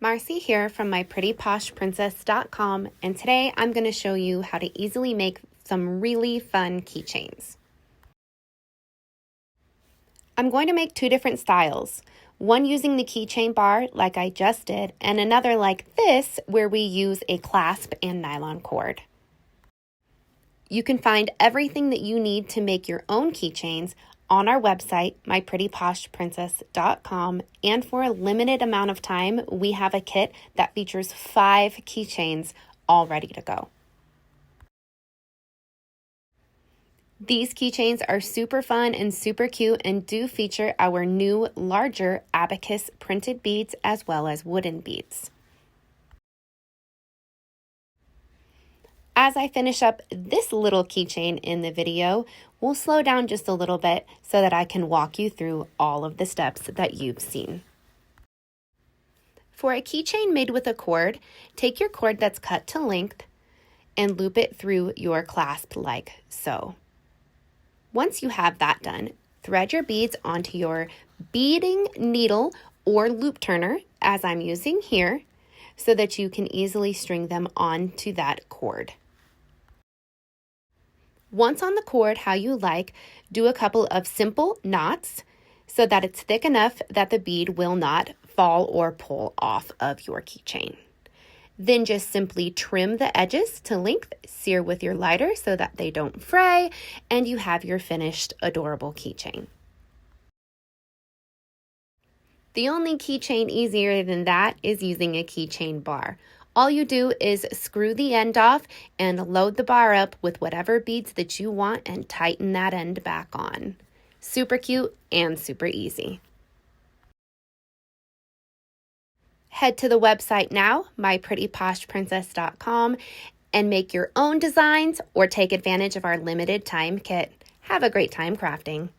Marcy here from myprettyposhprincess.com, and today I'm going to show you how to easily make some really fun keychains. I'm going to make two different styles, one using the keychain bar like I just did, and another like this where we use a clasp and nylon cord. You can find everything that you need to make your own keychains on our website, myprettyposhprincess.com, and for a limited amount of time, we have a kit that features 5 keychains all ready to go. These keychains are super fun and super cute and do feature our new, larger abacus printed beads as well as wooden beads. As I finish up this little keychain in the video, we'll slow down just a little bit so that I can walk you through all of the steps that you've seen. For a keychain made with a cord, take your cord that's cut to length and loop it through your clasp like so. Once you have that done, thread your beads onto your beading needle or loop turner, as I'm using here, so that you can easily string them onto that cord. Once on the cord how you like, do a couple of simple knots so that it's thick enough that the bead will not fall or pull off of your keychain. Then just simply trim the edges to length, sear with your lighter so that they don't fray, and you have your finished adorable keychain. The only keychain easier than that is using a keychain bar. All you do is screw the end off and load the bar up with whatever beads that you want and tighten that end back on. Super cute and super easy. Head to the website now, myprettyposhprincess.com, and make your own designs or take advantage of our limited time kit. Have a great time crafting.